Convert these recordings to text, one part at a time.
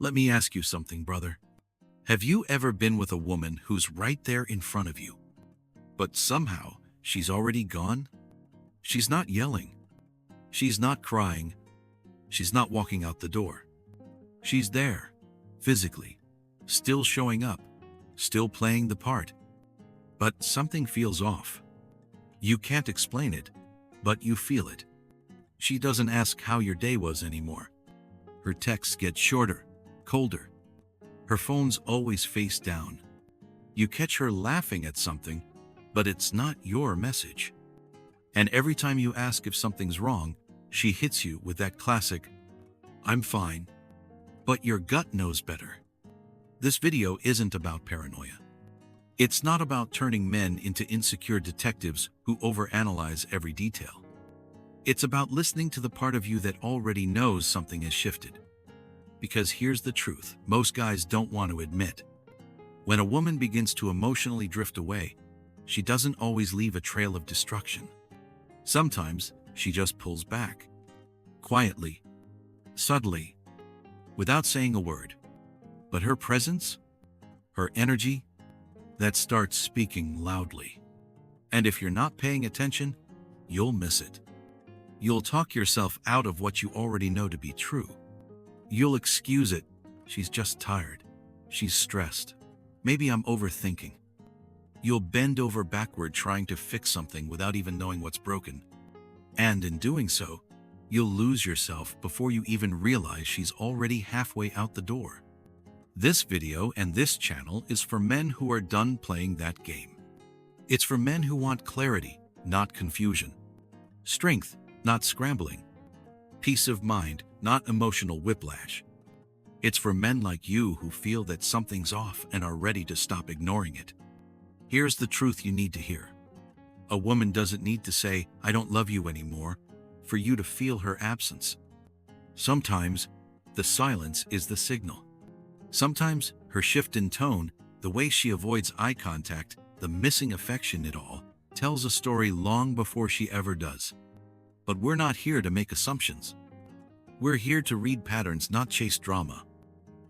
Let me ask you something, brother. Have you ever been with a woman who's right there in front of you, but somehow she's already gone? She's not yelling. She's not crying. She's not walking out the door. She's there, physically, still showing up, still playing the part. But something feels off. You can't explain it, but you feel it. She doesn't ask how your day was anymore. Her texts get shorter, colder. Her phone's always face down. You catch her laughing at something, but it's not your message. And every time you ask if something's wrong, she hits you with that classic, "I'm fine." But your gut knows better. This video isn't about paranoia. It's not about turning men into insecure detectives who overanalyze every detail. It's about listening to the part of you that already knows something has shifted. Because here's the truth most guys don't want to admit. When a woman begins to emotionally drift away, she doesn't always leave a trail of destruction. Sometimes she just pulls back. Quietly, subtly, without saying a word. But her presence, her energy, that starts speaking loudly. And if you're not paying attention, you'll miss it. You'll talk yourself out of what you already know to be true. You'll excuse it. She's just tired. She's stressed. Maybe I'm overthinking. You'll bend over backward trying to fix something without even knowing what's broken. And in doing so, you'll lose yourself before you even realize she's already halfway out the door. This video and this channel is for men who are done playing that game. It's for men who want clarity, not confusion. Strength, not scrambling. Peace of mind, not emotional whiplash. It's for men like you who feel that something's off and are ready to stop ignoring it. Here's the truth you need to hear. A woman doesn't need to say, "I don't love you anymore," for you to feel her absence. Sometimes, the silence is the signal. Sometimes, her shift in tone, the way she avoids eye contact, the missing affection it all, tells a story long before she ever does. But we're not here to make assumptions. We're here to read patterns, not chase drama.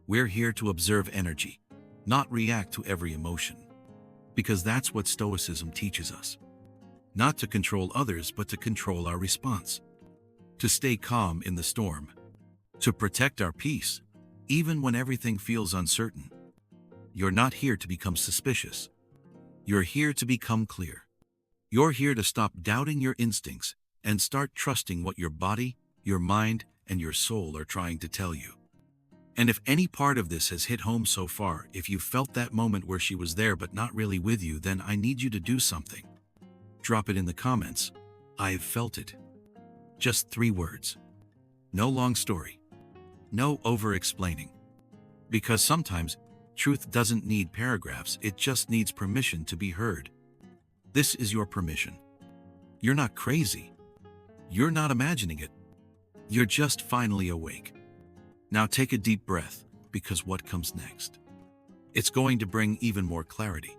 We're here to observe energy, not react to every emotion. Because that's what Stoicism teaches us. Not to control others, but to control our response. To stay calm in the storm. To protect our peace, even when everything feels uncertain. You're not here to become suspicious. You're here to become clear. You're here to stop doubting your instincts and start trusting what your body, your mind, and your soul are trying to tell you. And if any part of this has hit home so far, if you felt that moment where she was there but not really with you, then I need you to do something. Drop it in the comments. I've felt it. Just 3 words. No long story. No over-explaining. Because sometimes, truth doesn't need paragraphs, it just needs permission to be heard. This is your permission. You're not crazy. You're not imagining it. You're just finally awake. Now take a deep breath, because what comes next? It's going to bring even more clarity.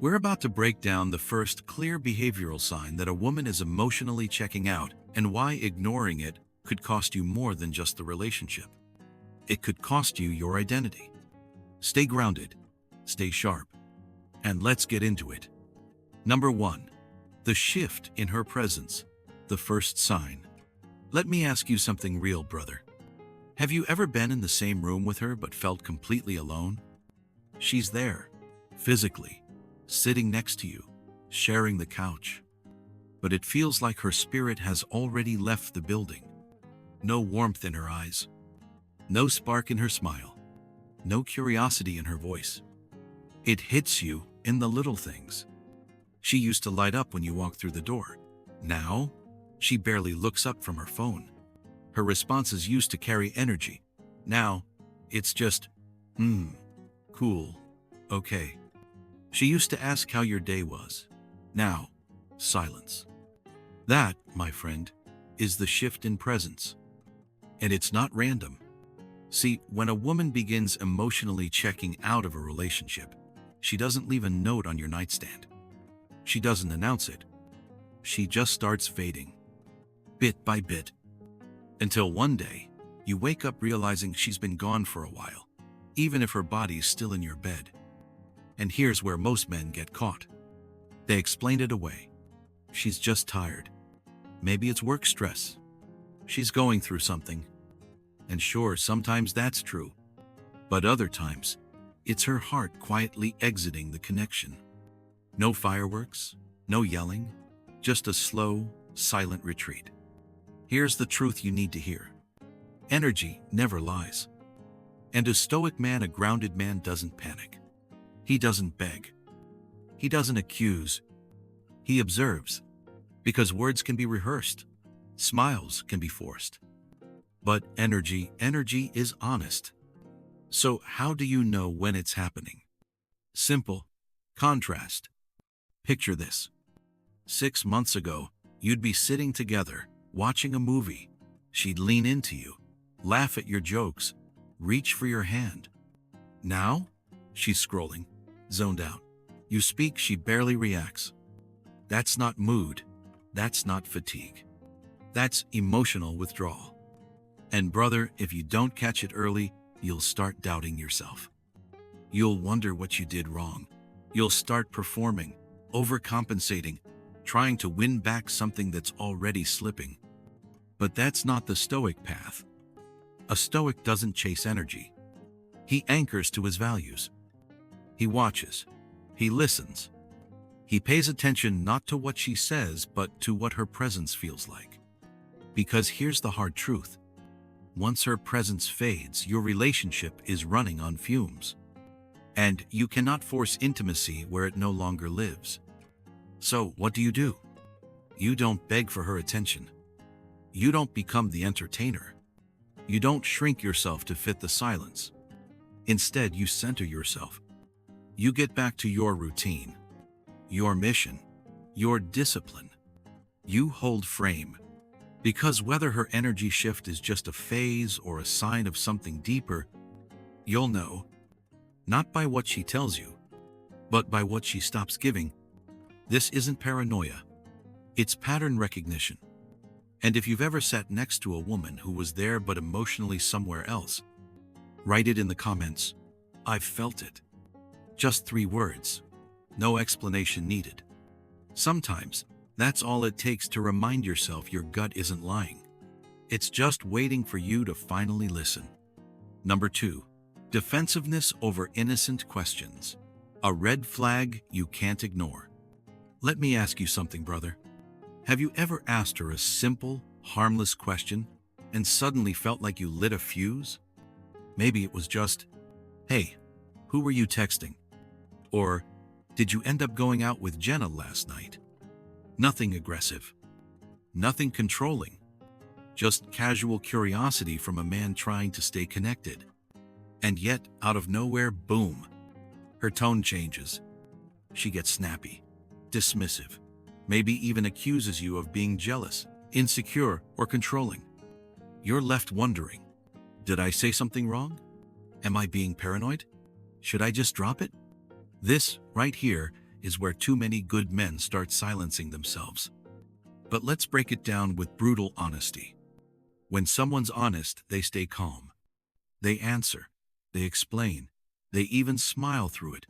We're about to break down the first clear behavioral sign that a woman is emotionally checking out and why ignoring it could cost you more than just the relationship. It could cost you your identity. Stay grounded, stay sharp, and let's get into it. Number 1. The shift in her presence, the first sign. Let me ask you something real, brother. Have you ever been in the same room with her but felt completely alone? She's there, physically, sitting next to you, sharing the couch. But it feels like her spirit has already left the building. No warmth in her eyes. No spark in her smile. No curiosity in her voice. It hits you in the little things. She used to light up when you walked through the door. Now, she barely looks up from her phone. Her responses used to carry energy. Now, it's just, cool, okay. She used to ask how your day was. Now, silence. That, my friend, is the shift in presence. And it's not random. See, when a woman begins emotionally checking out of a relationship, she doesn't leave a note on your nightstand. She doesn't announce it. She just starts fading, bit by bit, until one day, You wake up realizing she's been gone for a while, even if her body's still in your bed. And here's where most men get caught. They explain it away. She's just tired. Maybe it's work stress. She's going through something. And sure, sometimes that's true. But other times, it's her heart quietly exiting the connection. No fireworks, no yelling, just a slow, silent retreat. Here's the truth you need to hear. Energy never lies. And a stoic man, a grounded man, doesn't panic. He doesn't beg. He doesn't accuse. He observes. Because words can be rehearsed. Smiles can be forced. But energy is honest. So how do you know when it's happening? Simple. Contrast. Picture this. 6 months ago, you'd be sitting together, watching a movie. She'd lean into you, laugh at your jokes, reach for your hand. Now, she's scrolling, zoned out. You speak, she barely reacts. That's not mood. That's not fatigue. That's emotional withdrawal. And brother, if you don't catch it early, you'll start doubting yourself. You'll wonder what you did wrong. You'll start performing, overcompensating, trying to win back something that's already slipping. But that's not the Stoic path. A Stoic doesn't chase energy. He anchors to his values. He watches. He listens. He pays attention not to what she says, but to what her presence feels like. Because here's the hard truth. Once her presence fades, your relationship is running on fumes. And you cannot force intimacy where it no longer lives. So what do? You don't beg for her attention. You don't become the entertainer. You don't shrink yourself to fit the silence. Instead, you center yourself. You get back to your routine, your mission, your discipline. You hold frame. Because whether her energy shift is just a phase or a sign of something deeper, you'll know, not by what she tells you, but by what she stops giving. This isn't paranoia. It's pattern recognition. And if you've ever sat next to a woman who was there but emotionally somewhere else, write it in the comments. I've felt it. Just 3 words. No explanation needed. Sometimes, that's all it takes to remind yourself your gut isn't lying. It's just waiting for you to finally listen. Number 2. Defensiveness over innocent questions. A red flag you can't ignore. Let me ask you something, brother. Have you ever asked her a simple, harmless question and suddenly felt like you lit a fuse? Maybe it was just, hey, who were you texting? Or, did you end up going out with Jenna last night? Nothing aggressive. Nothing controlling. Just casual curiosity from a man trying to stay connected. And yet, out of nowhere, boom. Her tone changes. She gets snappy, dismissive, maybe even accuses you of being jealous, insecure, or controlling. You're left wondering, did I say something wrong? Am I being paranoid? Should I just drop it? This, right here, is where too many good men start silencing themselves. But let's break it down with brutal honesty. When someone's honest, they stay calm. They answer. They explain. They even smile through it.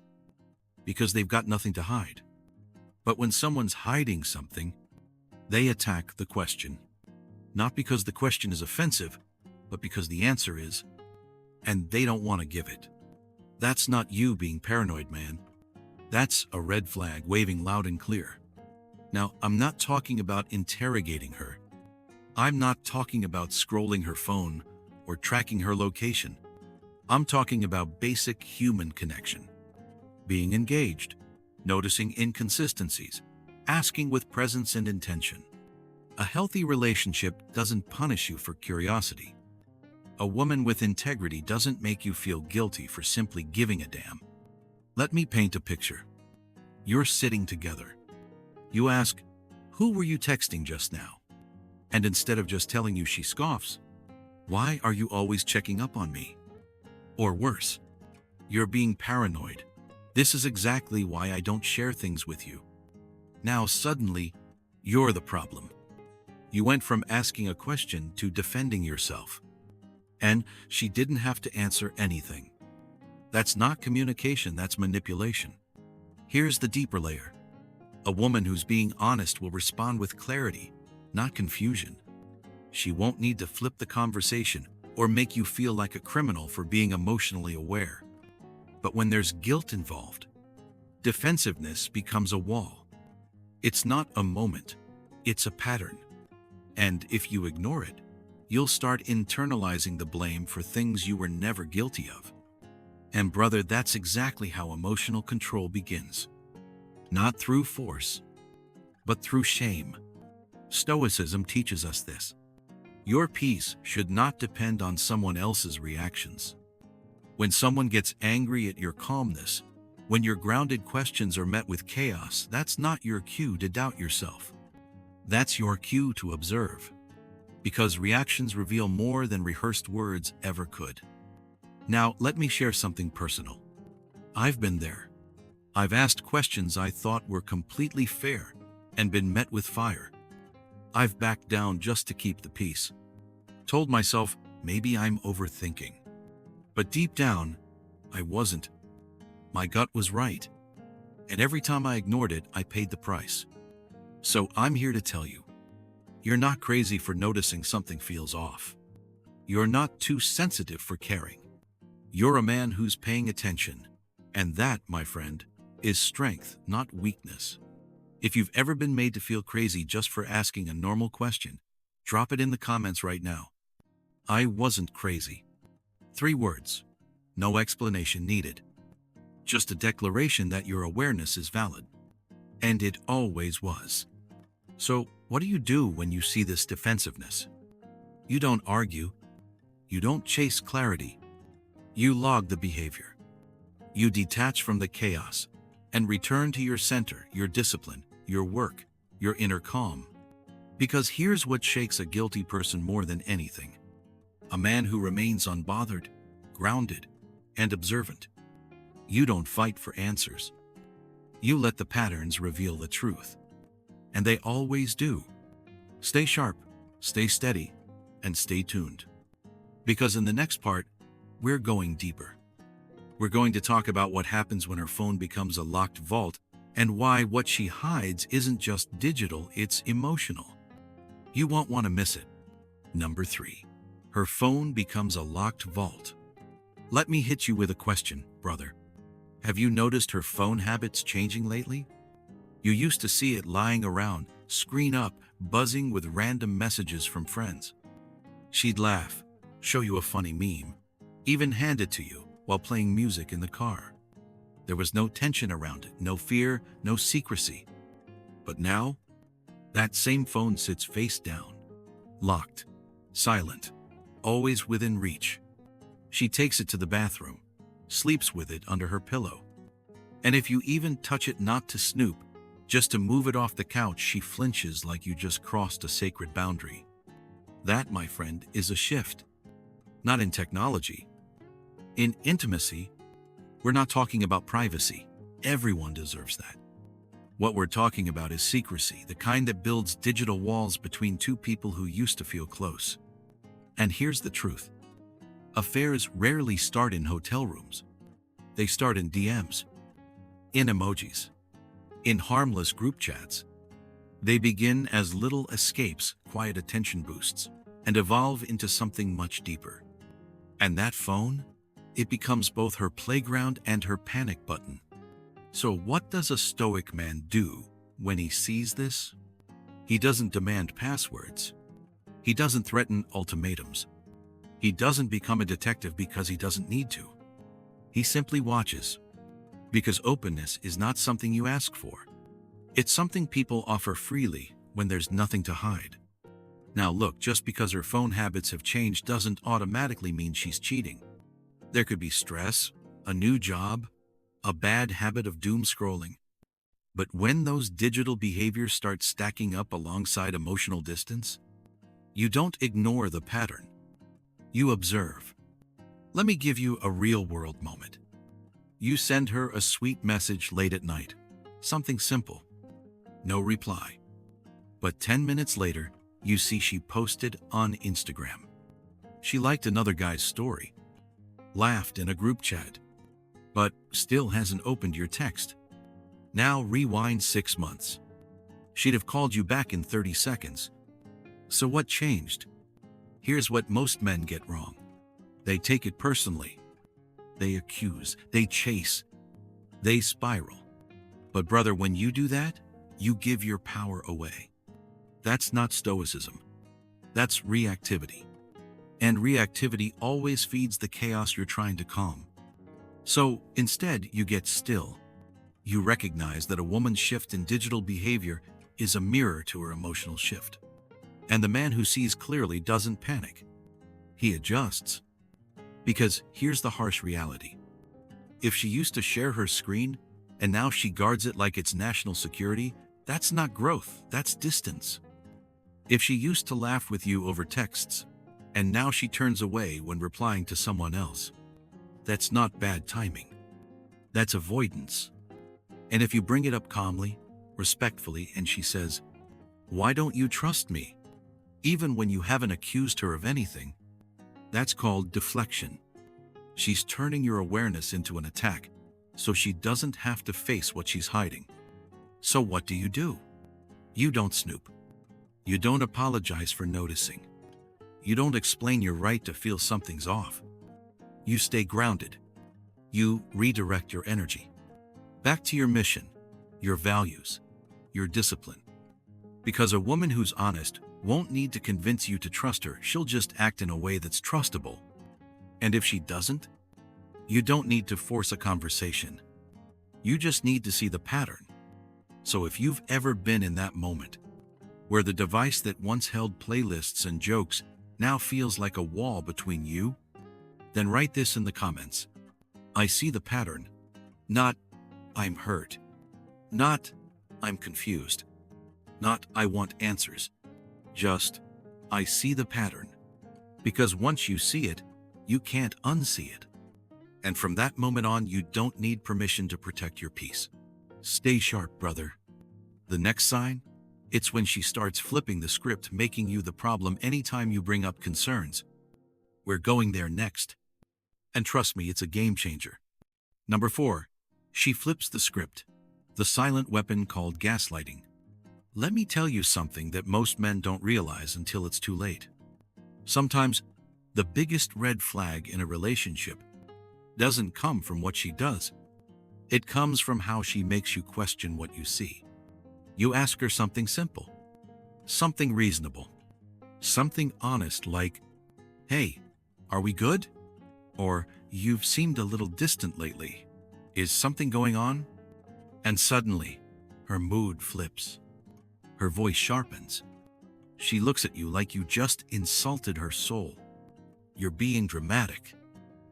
Because they've got nothing to hide. But when someone's hiding something, they attack the question. Not because the question is offensive, but because the answer is, and they don't want to give it. That's not you being paranoid, man. That's a red flag waving loud and clear. Now, I'm not talking about interrogating her. I'm not talking about scrolling her phone or tracking her location. I'm talking about basic human connection. Being engaged, noticing inconsistencies, asking with presence and intention. A healthy relationship doesn't punish you for curiosity. A woman with integrity doesn't make you feel guilty for simply giving a damn. Let me paint a picture. You're sitting together. You ask, who were you texting just now? And instead of just telling you, she scoffs, why are you always checking up on me? Or worse, you're being paranoid. This is exactly why I don't share things with you. Now suddenly, you're the problem. You went from asking a question to defending yourself. And she didn't have to answer anything. That's not communication, that's manipulation. Here's the deeper layer. A woman who's being honest will respond with clarity, not confusion. She won't need to flip the conversation or make you feel like a criminal for being emotionally aware. But when there's guilt involved, defensiveness becomes a wall. It's not a moment, it's a pattern. And if you ignore it, you'll start internalizing the blame for things you were never guilty of. And brother, that's exactly how emotional control begins. Not through force, but through shame. Stoicism teaches us this. Your peace should not depend on someone else's reactions. When someone gets angry at your calmness, when your grounded questions are met with chaos, that's not your cue to doubt yourself. That's your cue to observe. Because reactions reveal more than rehearsed words ever could. Now, let me share something personal. I've been there. I've asked questions I thought were completely fair and been met with fire. I've backed down just to keep the peace. Told myself, maybe I'm overthinking. But deep down, I wasn't. My gut was right. And every time I ignored it, I paid the price. So I'm here to tell you, you're not crazy for noticing something feels off. You're not too sensitive for caring. You're a man who's paying attention. And that, my friend, is strength, not weakness. If you've ever been made to feel crazy just for asking a normal question, drop it in the comments right now. I wasn't crazy. 3 words. No explanation needed. Just a declaration that your awareness is valid. And it always was. So, what do you do when you see this defensiveness? You don't argue. You don't chase clarity. You log the behavior. You detach from the chaos and return to your center, your discipline, your work, your inner calm. Because here's what shakes a guilty person more than anything. A man who remains unbothered, grounded, and observant. You don't fight for answers. You let the patterns reveal the truth. And they always do. Stay sharp, stay steady, and stay tuned. Because in the next part, we're going deeper. We're going to talk about what happens when her phone becomes a locked vault and why what she hides isn't just digital, it's emotional. You won't want to miss it. Number 3. Her phone becomes a locked vault. Let me hit you with a question, brother. Have you noticed her phone habits changing lately? You used to see it lying around, screen up, buzzing with random messages from friends. She'd laugh, show you a funny meme, even hand it to you while playing music in the car. There was no tension around it, no fear, no secrecy. But now, that same phone sits face down, locked, silent, always within reach. She takes it to the bathroom, sleeps with it under her pillow. And if you even touch it not to snoop, just to move it off the couch, she flinches like you just crossed a sacred boundary. That, my friend, is a shift. Not in technology. In intimacy. We're not talking about privacy. Everyone deserves that. What we're talking about is secrecy, the kind that builds digital walls between two people who used to feel close. And here's the truth. Affairs rarely start in hotel rooms. They start in DMs, in emojis, in harmless group chats. They begin as little escapes, quiet attention boosts, and evolve into something much deeper. And that phone? It becomes both her playground and her panic button. So what does a Stoic man do when he sees this? He doesn't demand passwords. He doesn't threaten ultimatums. He doesn't become a detective because he doesn't need to. He simply watches. Because openness is not something you ask for. It's something people offer freely when there's nothing to hide. Now look, just because her phone habits have changed doesn't automatically mean she's cheating. There could be stress, a new job, a bad habit of doom scrolling. But when those digital behaviors start stacking up alongside emotional distance, you don't ignore the pattern. You observe. Let me give you a real-world moment. You send her a sweet message late at night. Something simple. No reply. But 10 minutes later, you see she posted on Instagram. She liked another guy's story, laughed in a group chat, but still hasn't opened your text. Now rewind 6 months. She'd have called you back in 30 seconds. So what changed? Here's what most men get wrong. They take it personally. They accuse, they chase, they spiral. But brother, when you do that, you give your power away. That's not stoicism. That's reactivity. And reactivity always feeds the chaos you're trying to calm. So instead, you get still. You recognize that a woman's shift in digital behavior is a mirror to her emotional shift. And the man who sees clearly doesn't panic. He adjusts. Because here's the harsh reality. If she used to share her screen, and now she guards it like it's national security, that's not growth, that's distance. If she used to laugh with you over texts, and now she turns away when replying to someone else, that's not bad timing. That's avoidance. And if you bring it up calmly, respectfully, and she says, "Why don't you trust me?" even when you haven't accused her of anything, that's called deflection. She's turning your awareness into an attack, so she doesn't have to face what she's hiding. So what do? You don't snoop. You don't apologize for noticing. You don't explain your right to feel something's off. You stay grounded. You redirect your energy back to your mission, your values, your discipline. Because a woman who's honest won't need to convince you to trust her. She'll just act in a way that's trustable. And if she doesn't, you don't need to force a conversation. You just need to see the pattern. So if you've ever been in that moment where the device that once held playlists and jokes now feels like a wall between you, then write this in the comments. I see the pattern. Not, I'm hurt. Not, I'm confused. Not, I want answers. Just, I see the pattern. Because once you see it, you can't unsee it. And from that moment on, you don't need permission to protect your peace. Stay sharp, brother. The next sign? It's when she starts flipping the script, making you the problem anytime you bring up concerns. We're going there next. And trust me, it's a game changer. Number 4, she flips the script. The silent weapon called gaslighting. Let me tell you something that most men don't realize until it's too late. Sometimes, the biggest red flag in a relationship doesn't come from what she does. It comes from how she makes you question what you see. You ask her something simple, something reasonable, something honest like, "Hey, are we good?" Or, "You've seemed a little distant lately. Is something going on?" And suddenly, her mood flips. Her voice sharpens. She looks at you like you just insulted her soul. You're being dramatic.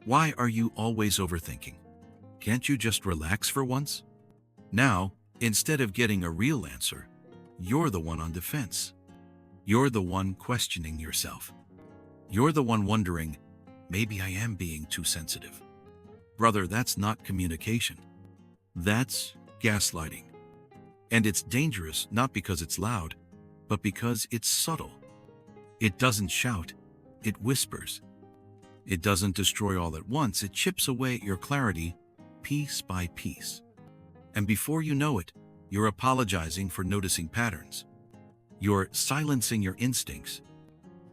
Why are you always overthinking? Can't you just relax for once? Now, instead of getting a real answer, you're the one on defense. You're the one questioning yourself. You're the one wondering, maybe I am being too sensitive. Brother, that's not communication. That's gaslighting. And it's dangerous not because it's loud, but because it's subtle. It doesn't shout, it whispers. It doesn't destroy all at once, it chips away at your clarity, piece by piece. And before you know it, you're apologizing for noticing patterns. You're silencing your instincts.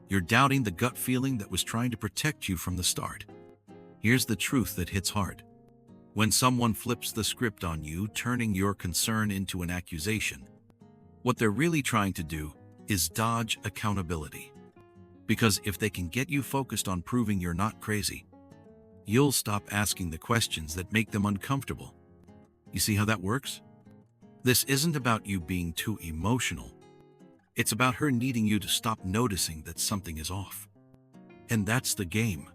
You're doubting the gut feeling that was trying to protect you from the start. Here's the truth that hits hard. When someone flips the script on you, turning your concern into an accusation, what they're really trying to do is dodge accountability. Because if they can get you focused on proving you're not crazy, you'll stop asking the questions that make them uncomfortable. You see how that works? This isn't about you being too emotional. It's about her needing you to stop noticing that something is off. And that's the game.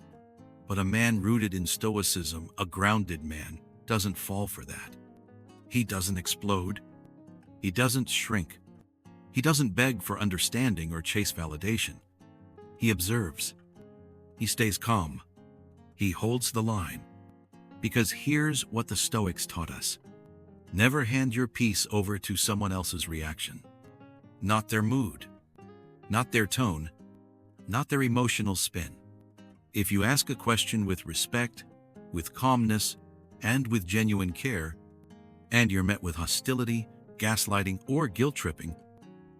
But a man rooted in stoicism, a grounded man, doesn't fall for that. He doesn't explode. He doesn't shrink. He doesn't beg for understanding or chase validation. He observes. He stays calm. He holds the line. Because here's what the Stoics taught us. Never hand your peace over to someone else's reaction. Not their mood. Not their tone. Not their emotional spin. If you ask a question with respect, with calmness, and with genuine care, and you're met with hostility, gaslighting, or guilt-tripping,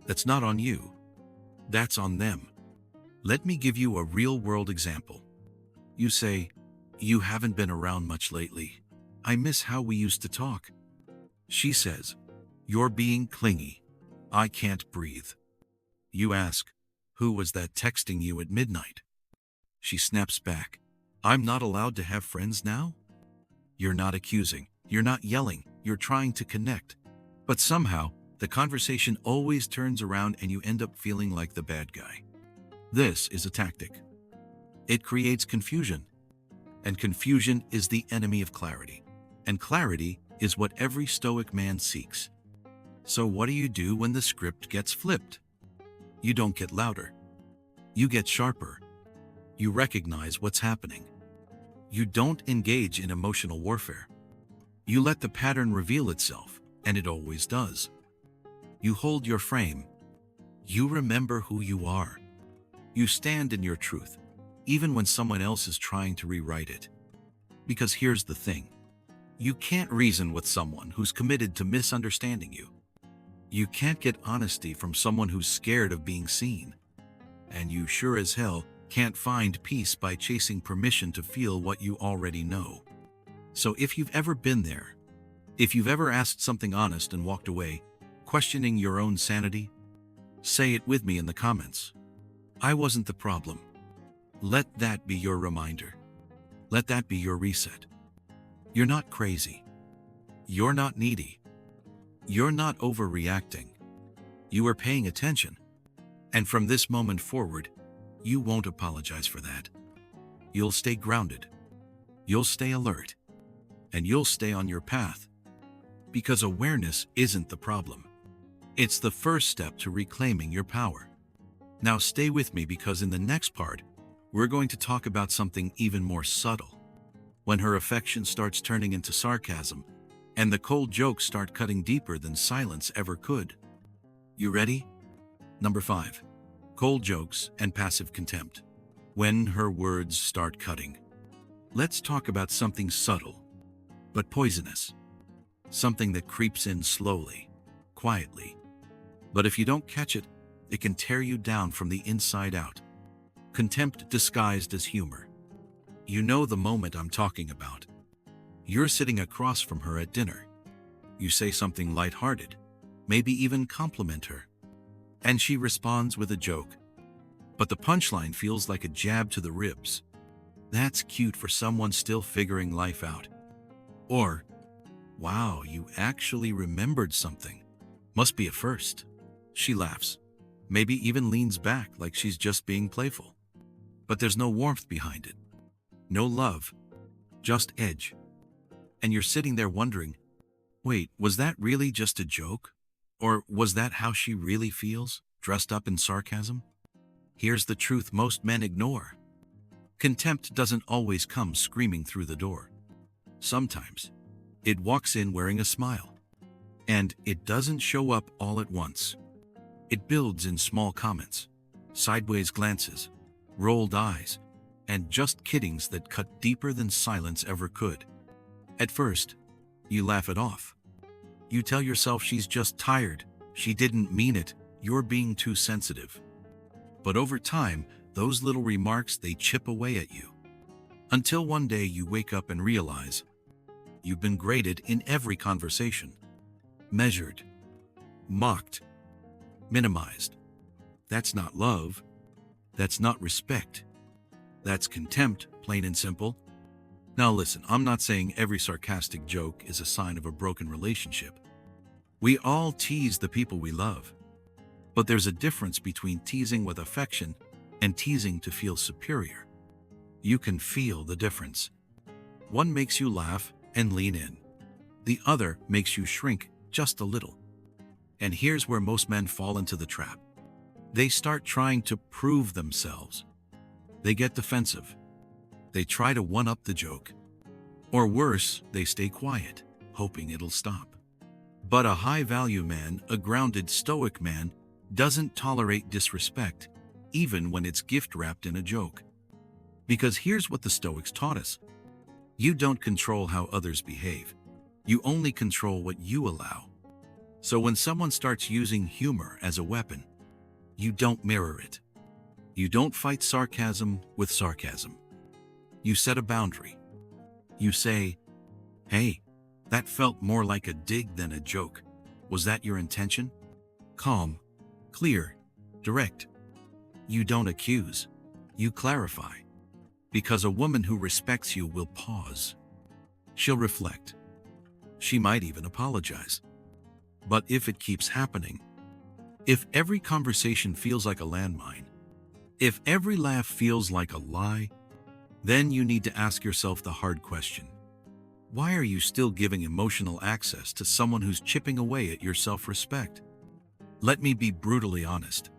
that's not on you. That's on them. Let me give you a real-world example. You say, "You haven't been around much lately. I miss how we used to talk." She says, "You're being clingy. I can't breathe." You ask, "Who was that texting you at midnight?" She snaps back, "I'm not allowed to have friends now?" You're not accusing, you're not yelling, you're trying to connect. But somehow, the conversation always turns around and you end up feeling like the bad guy. This is a tactic. It creates confusion. And confusion is the enemy of clarity. And clarity is what every Stoic man seeks. So what do you do when the script gets flipped? You don't get louder. You get sharper. You recognize what's happening. You don't engage in emotional warfare. You let the pattern reveal itself, and it always does. You hold your frame. You remember who you are. You stand in your truth, even when someone else is trying to rewrite it. Because here's the thing. You can't reason with someone who's committed to misunderstanding you. You can't get honesty from someone who's scared of being seen. And you sure as hell can't find peace by chasing permission to feel what you already know. So if you've ever been there, if you've ever asked something honest and walked away, questioning your own sanity, say it with me in the comments. I wasn't the problem. Let that be your reminder. Let that be your reset. You're not crazy. You're not needy. You're not overreacting. You are paying attention. And from this moment forward, you won't apologize for that. You'll stay grounded. You'll stay alert. And you'll stay on your path. Because awareness isn't the problem. It's the first step to reclaiming your power. Now stay with me because in the next part, we're going to talk about something even more subtle. When her affection starts turning into sarcasm, and the cold jokes start cutting deeper than silence ever could. You ready? Number 5. Cold jokes and passive contempt. When her words start cutting. Let's talk about something subtle, but poisonous. Something that creeps in slowly, quietly. But if you don't catch it, it can tear you down from the inside out. Contempt disguised as humor. You know the moment I'm talking about. You're sitting across from her at dinner. You say something lighthearted, maybe even compliment her. And she responds with a joke. But the punchline feels like a jab to the ribs. That's cute for someone still figuring life out. Or, wow, you actually remembered something. Must be a first. She laughs, maybe even leans back like she's just being playful. But there's no warmth behind it. No love, just edge. And you're sitting there wondering, wait, was that really just a joke? Or was that how she really feels, dressed up in sarcasm? Here's the truth most men ignore. Contempt doesn't always come screaming through the door. Sometimes, it walks in wearing a smile. And it doesn't show up all at once. It builds in small comments, sideways glances, rolled eyes, and just kiddings that cut deeper than silence ever could. At first, you laugh it off. You tell yourself she's just tired, she didn't mean it, you're being too sensitive. But over time, those little remarks, they chip away at you. Until one day you wake up and realize you've been graded in every conversation. Measured, mocked, minimized. That's not love. That's not respect. That's contempt, plain and simple. Now listen, I'm not saying every sarcastic joke is a sign of a broken relationship. We all tease the people we love. But there's a difference between teasing with affection and teasing to feel superior. You can feel the difference. One makes you laugh and lean in. The other makes you shrink just a little. And here's where most men fall into the trap. They start trying to prove themselves. They get defensive. They try to one-up the joke. Or worse, they stay quiet, hoping it'll stop. But a high-value man, a grounded Stoic man, doesn't tolerate disrespect, even when it's gift-wrapped in a joke. Because here's what the Stoics taught us. You don't control how others behave. You only control what you allow. So when someone starts using humor as a weapon, you don't mirror it. You don't fight sarcasm with sarcasm. You set a boundary. You say, "Hey, that felt more like a dig than a joke. Was that your intention?" Calm, clear, direct. You don't accuse. You clarify. Because a woman who respects you will pause. She'll reflect. She might even apologize. But if it keeps happening, if every conversation feels like a landmine, if every laugh feels like a lie, then you need to ask yourself the hard question. Why are you still giving emotional access to someone who's chipping away at your self-respect? Let me be brutally honest.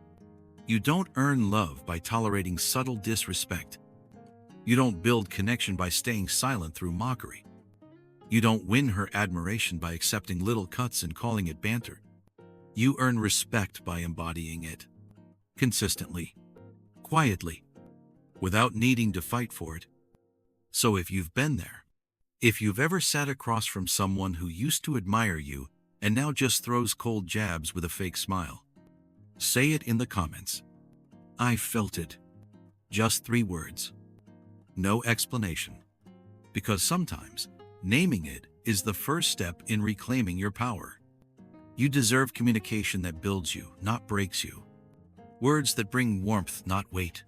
You don't earn love by tolerating subtle disrespect. You don't build connection by staying silent through mockery. You don't win her admiration by accepting little cuts and calling it banter. You earn respect by embodying it. Consistently. Quietly. Without needing to fight for it. So if you've been there, if you've ever sat across from someone who used to admire you and now just throws cold jabs with a fake smile, say it in the comments. I felt it. Just 3 words. No explanation. Because sometimes, naming it is the first step in reclaiming your power. You deserve communication that builds you, not breaks you. Words that bring warmth, not weight.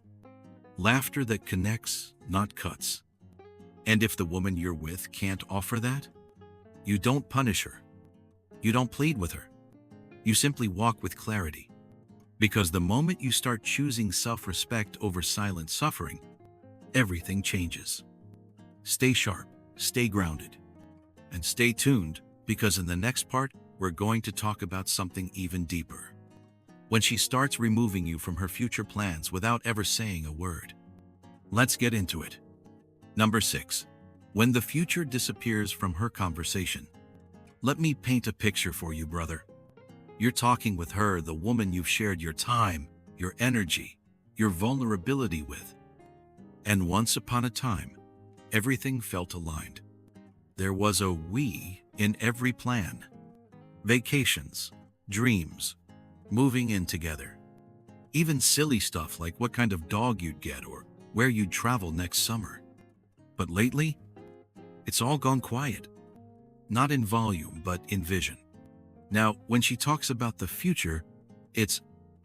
Laughter that connects, not cuts. And if the woman you're with can't offer that, you don't punish her. You don't plead with her. You simply walk with clarity. Because the moment you start choosing self-respect over silent suffering, everything changes. Stay sharp, stay grounded, and stay tuned, because in the next part, we're going to talk about something even deeper. When she starts removing you from her future plans without ever saying a word. Let's get into it. Number 6. When the future disappears from her conversation. Let me paint a picture for you, brother. You're talking with her, the woman you've shared your time, your energy, your vulnerability with. And once upon a time, everything felt aligned. There was a we in every plan. Vacations, dreams, moving in together. Even silly stuff like what kind of dog you'd get or where you'd travel next summer. But lately, it's all gone quiet. Not in volume, but in vision. Now, when she talks about the future, it's,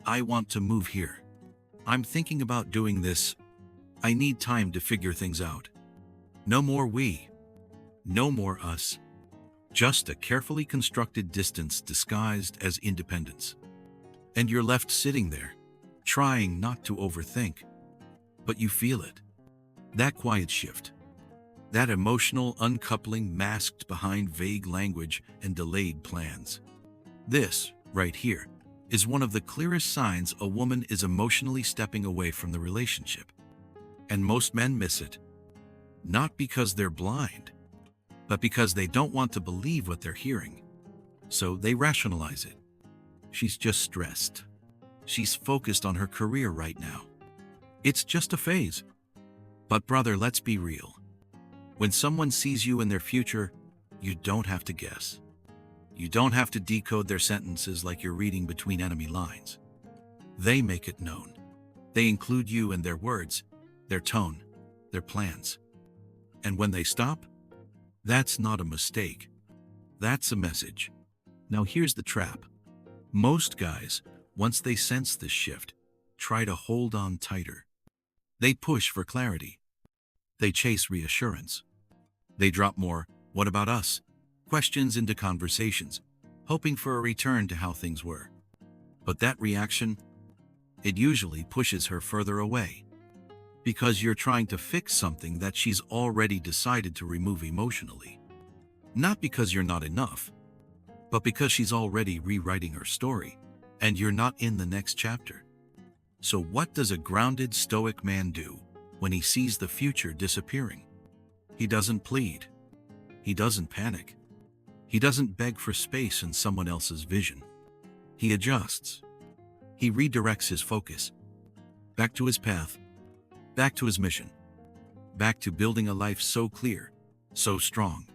I want to move here. I'm thinking about doing this. I need time to figure things out. No more we. No more us. Just a carefully constructed distance disguised as independence. And you're left sitting there, trying not to overthink. But you feel it. That quiet shift. That emotional uncoupling masked behind vague language and delayed plans. This, right here, is one of the clearest signs a woman is emotionally stepping away from the relationship. And most men miss it. Not because they're blind, but because they don't want to believe what they're hearing. So they rationalize it. She's just stressed. She's focused on her career right now. It's just a phase. But brother, let's be real. When someone sees you in their future, you don't have to guess. You don't have to decode their sentences like you're reading between enemy lines. They make it known. They include you in their words, their tone, their plans. And when they stop, that's not a mistake. That's a message. Now here's the trap. Most guys, once they sense this shift, try to hold on tighter. They push for clarity. They chase reassurance. They drop more, "What about us?" questions into conversations, hoping for a return to how things were. But that reaction, it usually pushes her further away. Because you're trying to fix something that she's already decided to remove emotionally. Not because you're not enough, but because she's already rewriting her story, and you're not in the next chapter. So what does a grounded Stoic man do when he sees the future disappearing? He doesn't plead. He doesn't panic. He doesn't beg for space in someone else's vision. He adjusts. He redirects his focus. Back to his path. Back to his mission. back to building a life so clear, so strong,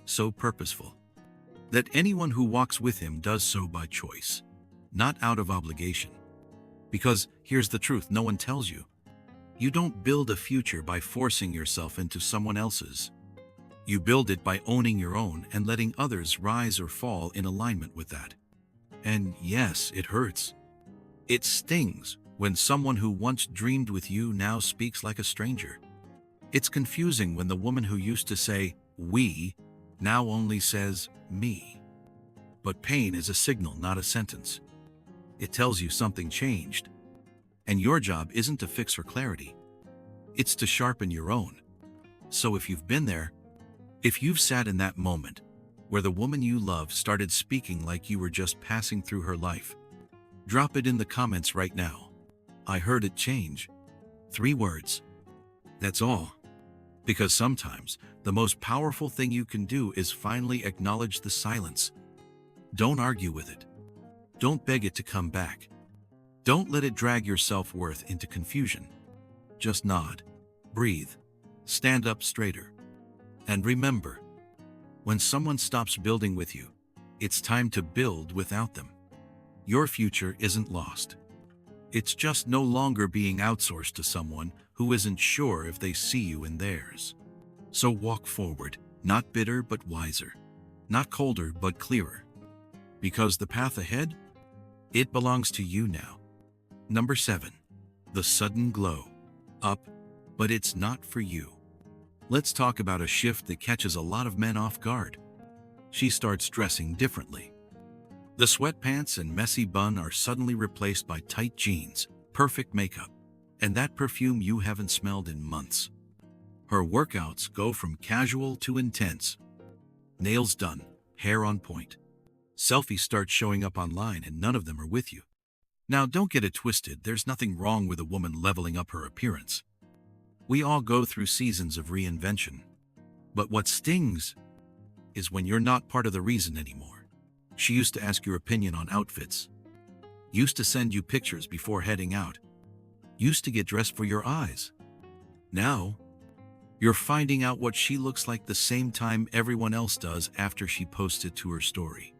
so purposeful, that anyone who walks with him does so by choice, not out of obligation. Because here's the truth no one tells you. You don't build a future by forcing yourself into someone else's. You build it by owning your own and letting others rise or fall in alignment with that. And yes, it hurts. It stings when someone who once dreamed with you now speaks like a stranger. It's confusing when the woman who used to say, "we," now only says, "me." But pain is a signal, not a sentence. It tells you something changed. And your job isn't to fix her clarity. It's to sharpen your own. So if you've been there, if you've sat in that moment where the woman you love started speaking like you were just passing through her life, drop it in the comments right now. I heard it change. 3 words. That's all. Because sometimes the most powerful thing you can do is finally acknowledge the silence. Don't argue with it. Don't beg it to come back. Don't let it drag your self-worth into confusion. Just nod, breathe, stand up straighter. And remember, when someone stops building with you, it's time to build without them. Your future isn't lost. It's just no longer being outsourced to someone who isn't sure if they see you in theirs. So walk forward, not bitter but wiser, not colder but clearer. Because the path ahead, it belongs to you now. Number 7. The sudden glow. Up, but it's not for you. Let's talk about a shift that catches a lot of men off guard. She starts dressing differently. The sweatpants and messy bun are suddenly replaced by tight jeans, perfect makeup, and that perfume you haven't smelled in months. Her workouts go from casual to intense. Nails done, hair on point. Selfies start showing up online and none of them are with you. Now don't get it twisted, there's nothing wrong with a woman leveling up her appearance. We all go through seasons of reinvention. But what stings is when you're not part of the reason anymore. She used to ask your opinion on outfits. Used to send you pictures before heading out. Used to get dressed for your eyes. Now, you're finding out what she looks like the same time everyone else does after she posts it to her story.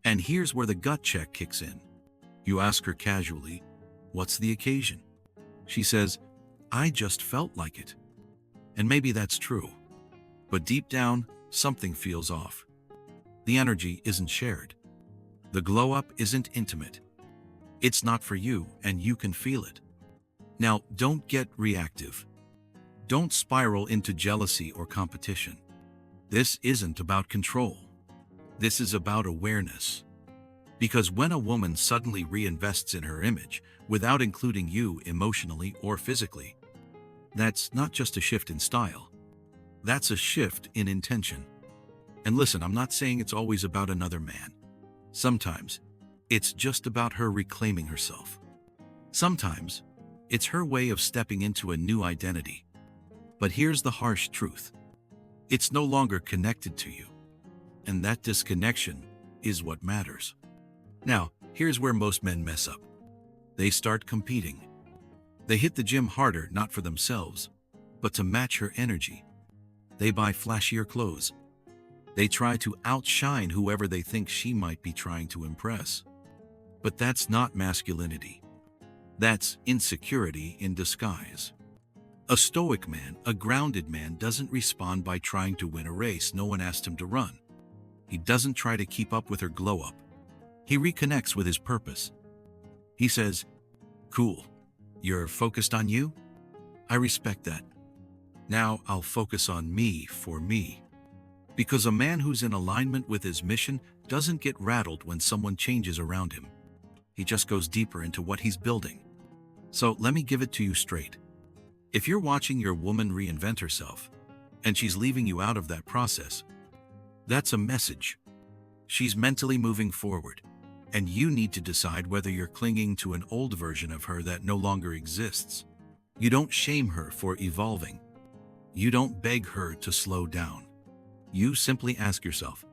And here's where the gut check kicks in. You ask her casually, "What's the occasion?" She says, "I just felt like it." And maybe that's true. But deep down, something feels off. The energy isn't shared. The glow up isn't intimate. It's not for you, and you can feel it. Now, don't get reactive. Don't spiral into jealousy or competition. This isn't about control. This is about awareness. Because when a woman suddenly reinvests in her image without including you emotionally or physically, that's not just a shift in style. That's a shift in intention. And listen, I'm not saying it's always about another man. Sometimes it's just about her reclaiming herself. Sometimes it's her way of stepping into a new identity. But here's the harsh truth. It's no longer connected to you. And that disconnection is what matters. Now, here's where most men mess up. They start competing. They hit the gym harder, not for themselves, but to match her energy. They buy flashier clothes. They try to outshine whoever they think she might be trying to impress. But that's not masculinity. That's insecurity in disguise. A stoic man, a grounded man, doesn't respond by trying to win a race no one asked him to run. He doesn't try to keep up with her glow up. He reconnects with his purpose. He says, "Cool, you're focused on you? I respect that. Now I'll focus on me for me." Because a man who's in alignment with his mission doesn't get rattled when someone changes around him. He just goes deeper into what he's building. So let me give it to you straight. If you're watching your woman reinvent herself, and she's leaving you out of that process, that's a message. She's mentally moving forward, and you need to decide whether you're clinging to an old version of her that no longer exists. You don't shame her for evolving. You don't beg her to slow down. You simply ask yourself,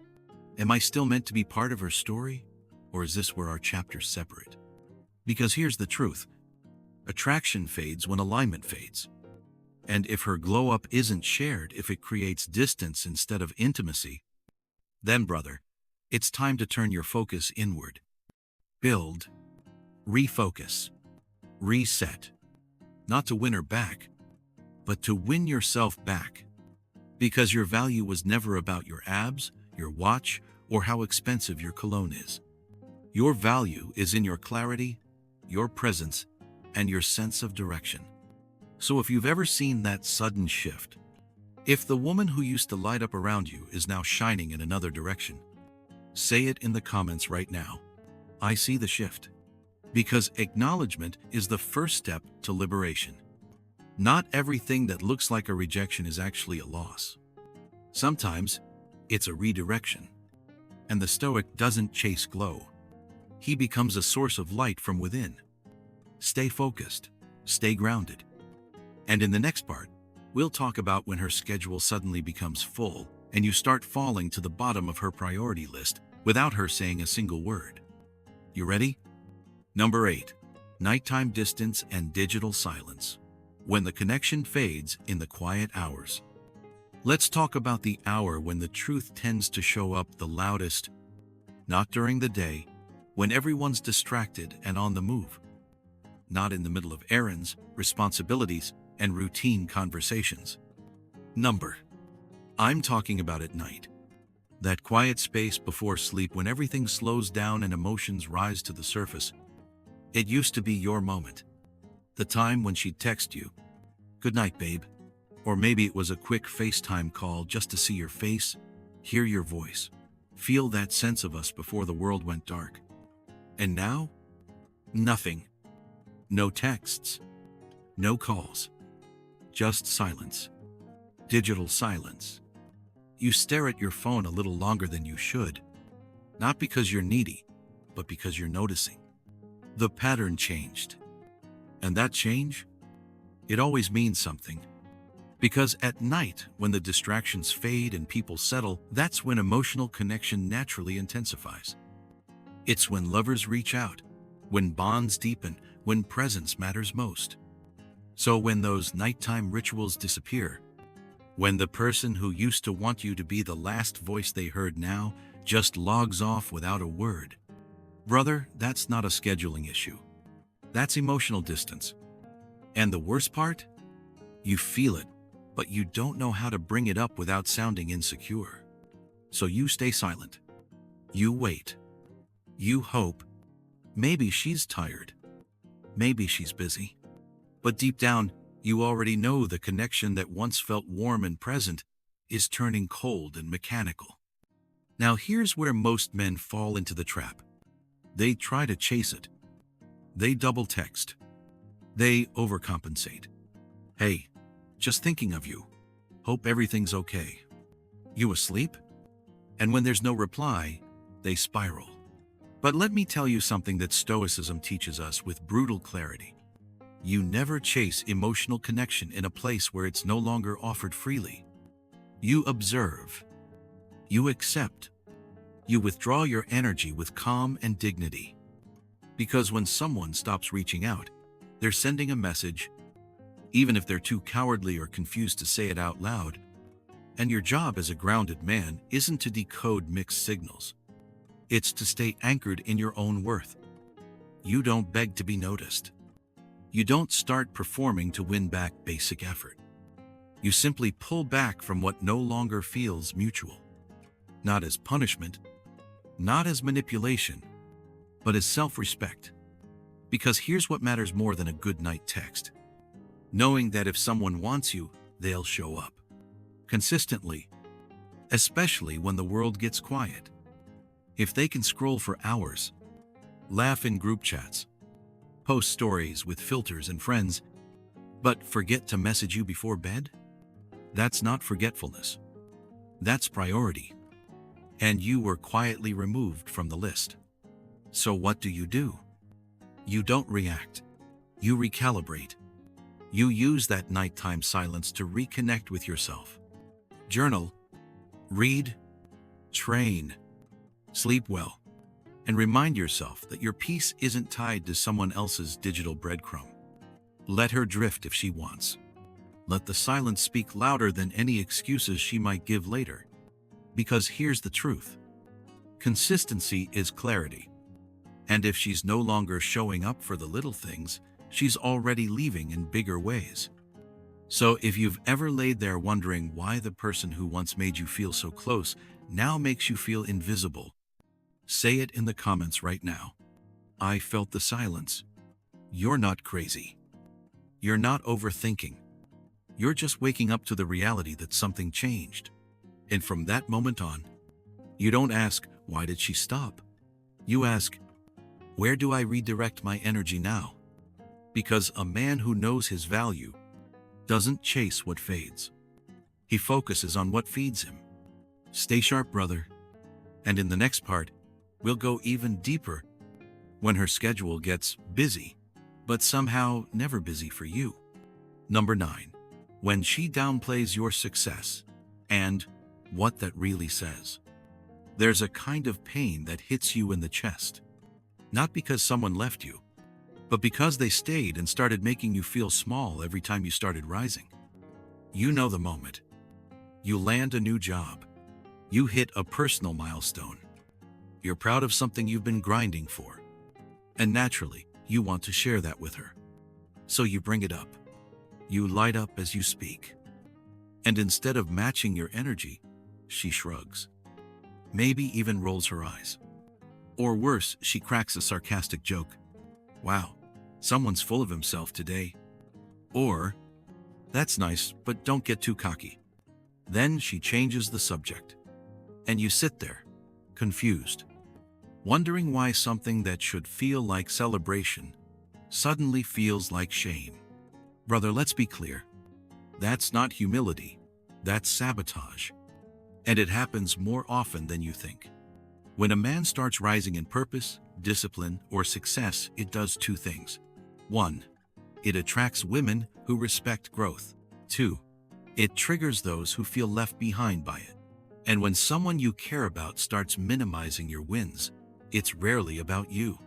am I still meant to be part of her story, or is this where our chapters separate? Because here's the truth. Attraction fades when alignment fades. And if her glow-up isn't shared, if it creates distance instead of intimacy, then, brother, it's time to turn your focus inward. Build, refocus, reset. Not to win her back, but to win yourself back. Because your value was never about your abs, your watch, or how expensive your cologne is. Your value is in your clarity, your presence, and your sense of direction. So if you've ever seen that sudden shift, if the woman who used to light up around you is now shining in another direction, say it in the comments right now. I see the shift. Because acknowledgement is the first step to liberation. Not everything that looks like a rejection is actually a loss. Sometimes it's a redirection. And the Stoic doesn't chase glow. He becomes a source of light from within. Stay focused, stay grounded. And in the next part, we'll talk about when her schedule suddenly becomes full and you start falling to the bottom of her priority list without her saying a single word. You ready? Number 8. Nighttime distance and digital silence. When the connection fades in the quiet hours. Let's talk about the hour when the truth tends to show up the loudest. Not during the day, when everyone's distracted and on the move. Not in the middle of errands, responsibilities, and routine conversations. I'm talking about at night. That quiet space before sleep when everything slows down and emotions rise to the surface. It used to be your moment. The time when she'd text you, "Good night, babe." Or maybe it was a quick FaceTime call just to see your face, hear your voice, feel that sense of us before the world went dark. And now? Nothing. No texts. No calls. Just silence. Digital silence. You stare at your phone a little longer than you should. Not because you're needy, but because you're noticing. The pattern changed. And that change? It always means something. Because at night, when the distractions fade and people settle, that's when emotional connection naturally intensifies. It's when lovers reach out, when bonds deepen, when presence matters most. So when those nighttime rituals disappear, when the person who used to want you to be the last voice they heard now just logs off without a word, brother, that's not a scheduling issue. That's emotional distance. And the worst part? You feel it, but you don't know how to bring it up without sounding insecure. So you stay silent. You wait. You hope. Maybe she's tired. Maybe she's busy. But deep down, you already know the connection that once felt warm and present is turning cold and mechanical. Now here's where most men fall into the trap. They try to chase it. They double text. They overcompensate. "Hey, just thinking of you. Hope everything's okay. You asleep?" And when there's no reply, they spiral. But let me tell you something that Stoicism teaches us with brutal clarity. You never chase emotional connection in a place where it's no longer offered freely. You observe. You accept. You withdraw your energy with calm and dignity. Because when someone stops reaching out, they're sending a message, even if they're too cowardly or confused to say it out loud. And your job as a grounded man isn't to decode mixed signals. It's to stay anchored in your own worth. You don't beg to be noticed. You don't start performing to win back basic effort. You simply pull back from what no longer feels mutual. Not as punishment, not as manipulation, but as self-respect. Because here's what matters more than a good night text. Knowing that if someone wants you, they'll show up. Consistently. Especially when the world gets quiet. If they can scroll for hours, laugh in group chats, post stories with filters and friends, but forget to message you before bed, that's not forgetfulness. That's priority. And you were quietly removed from the list. So what do? You don't react. You recalibrate. You use that nighttime silence to reconnect with yourself. Journal, read, train, sleep well, and remind yourself that your peace isn't tied to someone else's digital breadcrumb. Let her drift if she wants. Let the silence speak louder than any excuses she might give later. Because here's the truth. Consistency is clarity. And if she's no longer showing up for the little things, she's already leaving in bigger ways. So if you've ever laid there wondering why the person who once made you feel so close now makes you feel invisible, say it in the comments right now. I felt the silence. You're not crazy. You're not overthinking. You're just waking up to the reality that something changed. And from that moment on, you don't ask, why did she stop? You ask, where do I redirect my energy now? Because a man who knows his value doesn't chase what fades. He focuses on what feeds him. Stay sharp, brother. And in the next part, we'll go even deeper when her schedule gets busy, but somehow never busy for you. Number 9. When she downplays your success and what that really says. There's a kind of pain that hits you in the chest. Not because someone left you, but because they stayed and started making you feel small every time you started rising. You know the moment. You land a new job. You hit a personal milestone. You're proud of something you've been grinding for. And naturally, you want to share that with her. So you bring it up. You light up as you speak. And instead of matching your energy, she shrugs. Maybe even rolls her eyes. Or worse, she cracks a sarcastic joke. Wow, someone's full of himself today. Or, that's nice, but don't get too cocky. Then she changes the subject. And you sit there, confused, wondering why something that should feel like celebration suddenly feels like shame. Brother, let's be clear. That's not humility. That's sabotage. And it happens more often than you think. When a man starts rising in purpose, discipline, or success, it does two things. 1. It attracts women who respect growth. 2. It triggers those who feel left behind by it. And when someone you care about starts minimizing your wins, it's rarely about you.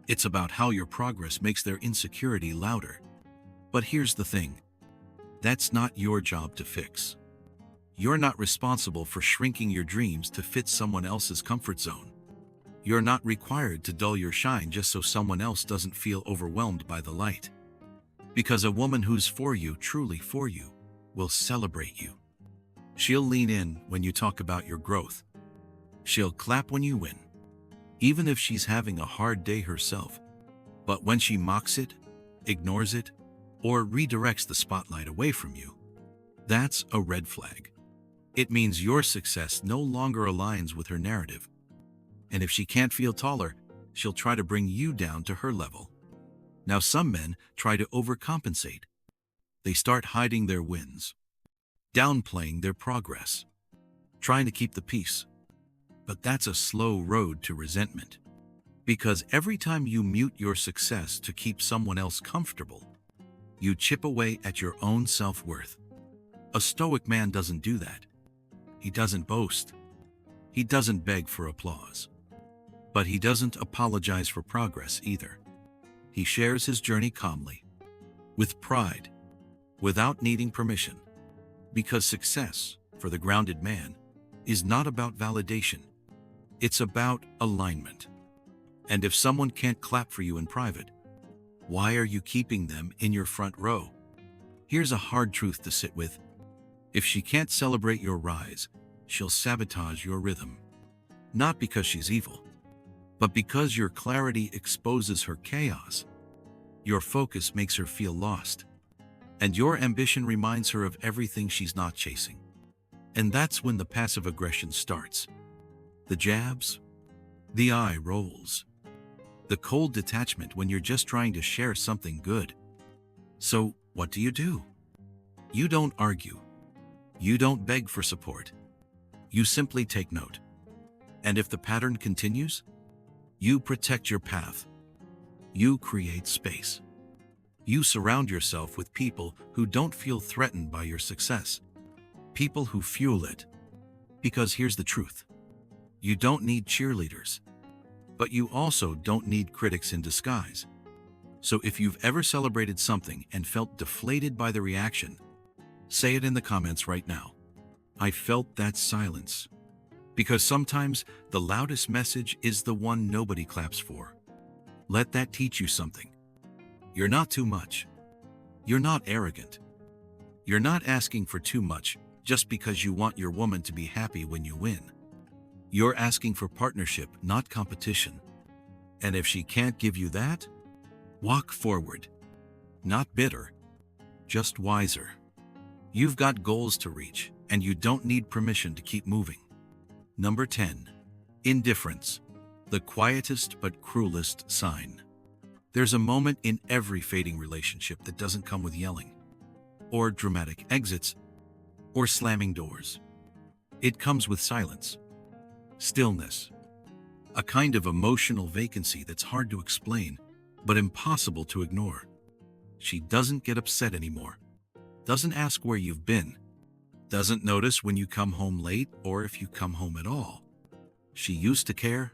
It's about how your progress makes their insecurity louder. But here's the thing. That's not your job to fix. You're not responsible for shrinking your dreams to fit someone else's comfort zone. You're not required to dull your shine just so someone else doesn't feel overwhelmed by the light. Because a woman who's for you, truly for you, will celebrate you. She'll lean in when you talk about your growth. She'll clap when you win, even if she's having a hard day herself. But when she mocks it, ignores it, or redirects the spotlight away from you, that's a red flag. It means your success no longer aligns with her narrative. And if she can't feel taller, she'll try to bring you down to her level. Now, some men try to overcompensate. They start hiding their wins, downplaying their progress, trying to keep the peace. But that's a slow road to resentment. Because every time you mute your success to keep someone else comfortable, you chip away at your own self-worth. A Stoic man doesn't do that. He doesn't boast. He doesn't beg for applause. But he doesn't apologize for progress either. He shares his journey calmly, with pride, without needing permission. Because success, for the grounded man, is not about validation. It's about alignment. And if someone can't clap for you in private, why are you keeping them in your front row? Here's a hard truth to sit with. If she can't celebrate your rise, she'll sabotage your rhythm. Not because she's evil, but because your clarity exposes her chaos. Your focus makes her feel lost, and your ambition reminds her of everything she's not chasing. And that's when the passive aggression starts. The jabs, the eye rolls, the cold detachment when you're just trying to share something good. So, what do? You don't argue. You don't beg for support. You simply take note. And if the pattern continues, you protect your path. You create space. You surround yourself with people who don't feel threatened by your success. People who fuel it. Because here's the truth. You don't need cheerleaders. But you also don't need critics in disguise. So if you've ever celebrated something and felt deflated by the reaction, Say it in the comments right now. I felt that silence. Because sometimes the loudest message is the one nobody claps for. Let that teach you something. You're not too much. You're not arrogant. You're not asking for too much just because you want your woman to be happy when you win. You're asking for partnership, not competition. And if she can't give you that, walk forward. Not bitter, just wiser. You've got goals to reach, and you don't need permission to keep moving. Number 10. Indifference, the quietest but cruelest sign. There's a moment in every fading relationship that doesn't come with yelling, or dramatic exits, or slamming doors. It comes with silence, stillness, a kind of emotional vacancy that's hard to explain, but impossible to ignore. She doesn't get upset anymore, doesn't ask where you've been, doesn't notice when you come home late or if you come home at all. She used to care.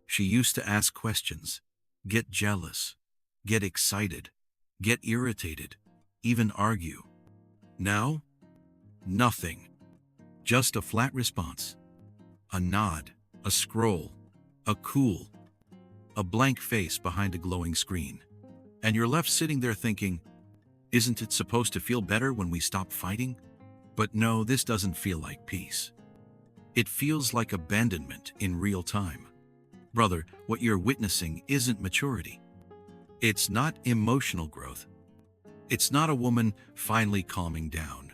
She used to ask questions, get jealous, get excited, get irritated, even argue. Now, nothing. Just a flat response. A nod, a scroll, a cool, a blank face behind a glowing screen. And you're left sitting there thinking, isn't it supposed to feel better when we stop fighting? But no, this doesn't feel like peace. It feels like abandonment in real time. Brother, what you're witnessing isn't maturity. It's not emotional growth. It's not a woman finally calming down.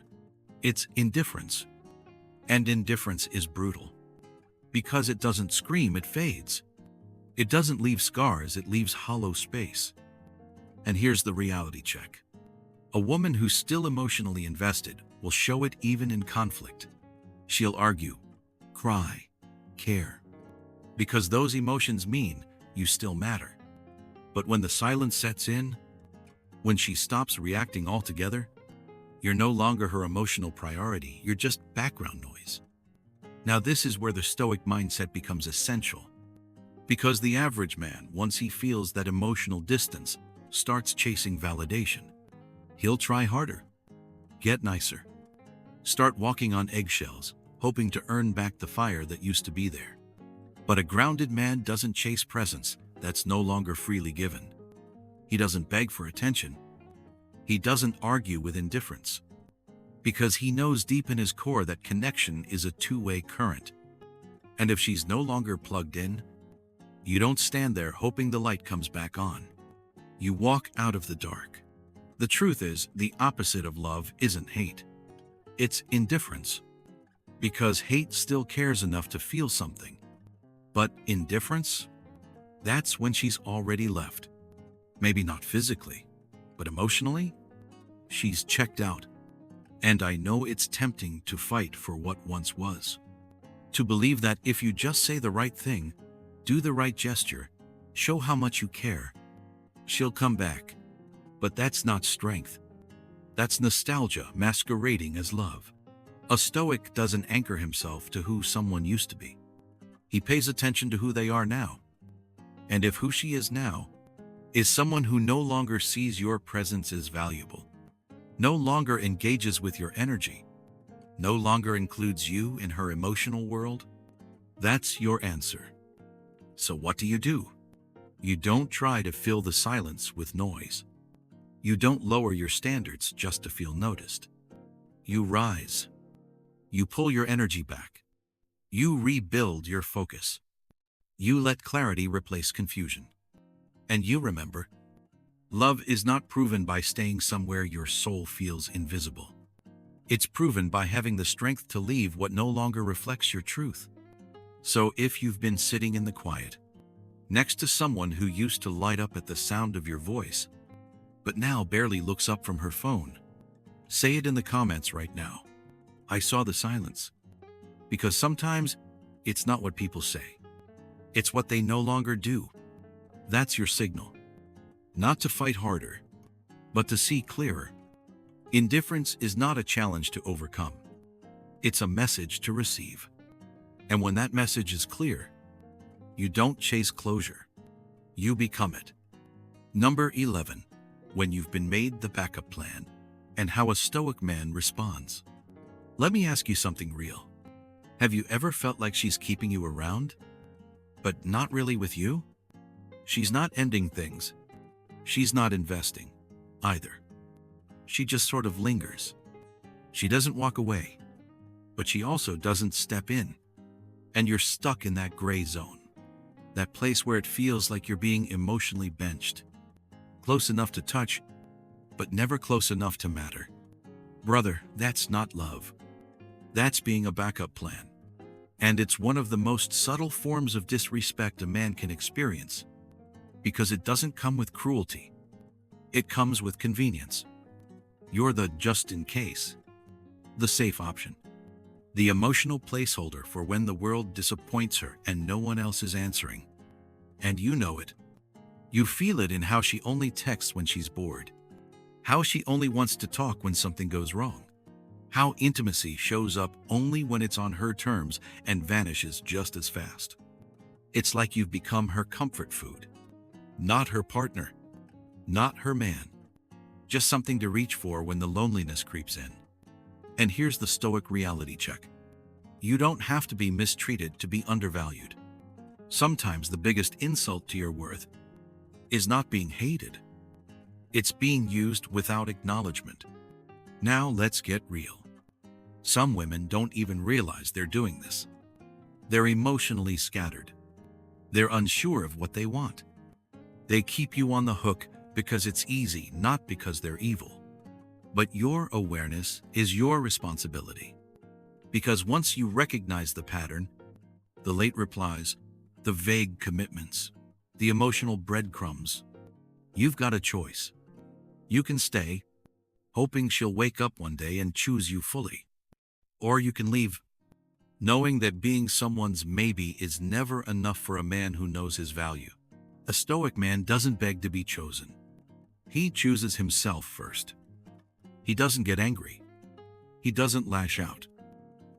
It's indifference. And indifference is brutal. Because it doesn't scream, it fades. It doesn't leave scars, it leaves hollow space. And here's the reality check. A woman who's still emotionally invested will show it even in conflict. She'll argue, cry, care. Because those emotions mean you still matter. But when the silence sets in, when she stops reacting altogether, you're no longer her emotional priority, you're just background noise. Now this is where the Stoic mindset becomes essential. Because the average man, once he feels that emotional distance, starts chasing validation. He'll try harder, get nicer, start walking on eggshells, hoping to earn back the fire that used to be there. But a grounded man doesn't chase presence that's no longer freely given. He doesn't beg for attention. He doesn't argue with indifference. Because he knows deep in his core that connection is a two-way current. And if she's no longer plugged in, you don't stand there hoping the light comes back on. You walk out of the dark. The truth is, the opposite of love isn't hate. It's indifference. Because hate still cares enough to feel something. But indifference? That's when she's already left. Maybe not physically, but emotionally? She's checked out. And I know it's tempting to fight for what once was. To believe that if you just say the right thing, do the right gesture, show how much you care, she'll come back. But that's not strength. That's nostalgia masquerading as love. A Stoic doesn't anchor himself to who someone used to be. He pays attention to who they are now. And if who she is now is someone who no longer sees your presence as valuable, no longer engages with your energy, no longer includes you in her emotional world, that's your answer. So what do? You don't try to fill the silence with noise. You don't lower your standards just to feel noticed. You rise. You pull your energy back. You rebuild your focus. You let clarity replace confusion. And you remember, love is not proven by staying somewhere your soul feels invisible. It's proven by having the strength to leave what no longer reflects your truth. So if you've been sitting in the quiet, next to someone who used to light up at the sound of your voice, but now barely looks up from her phone, say it in the comments right now. I saw the silence. Because sometimes it's not what people say. It's what they no longer do. That's your signal. Not to fight harder, but to see clearer. Indifference is not a challenge to overcome. It's a message to receive. And when that message is clear, you don't chase closure. You become it. Number 11. When you've been made the backup plan, and how a Stoic man responds. Let me ask you something real. Have you ever felt like she's keeping you around, but not really with you? She's not ending things. She's not investing, either. She just sort of lingers. She doesn't walk away, but she also doesn't step in. And you're stuck in that gray zone. That place where it feels like you're being emotionally benched. Close enough to touch, but never close enough to matter. Brother, that's not love. That's being a backup plan. And it's one of the most subtle forms of disrespect a man can experience, because it doesn't come with cruelty. It comes with convenience. You're the just in case, the safe option, the emotional placeholder for when the world disappoints her and no one else is answering. And you know it. You feel it in how she only texts when she's bored, how she only wants to talk when something goes wrong, how intimacy shows up only when it's on her terms and vanishes just as fast. It's like you've become her comfort food, not her partner, not her man, just something to reach for when the loneliness creeps in. And here's the Stoic reality check. You don't have to be mistreated to be undervalued. Sometimes the biggest insult to your worth is not being hated. It's being used without acknowledgement. Now let's get real. Some women don't even realize they're doing this. They're emotionally scattered. They're unsure of what they want. They keep you on the hook because it's easy, not because they're evil. But your awareness is your responsibility. Because once you recognize the pattern, the late replies, the vague commitments, the emotional breadcrumbs, you've got a choice. You can stay, hoping she'll wake up one day and choose you fully. Or you can leave, knowing that being someone's maybe is never enough for a man who knows his value. A Stoic man doesn't beg to be chosen. He chooses himself first. He doesn't get angry. He doesn't lash out.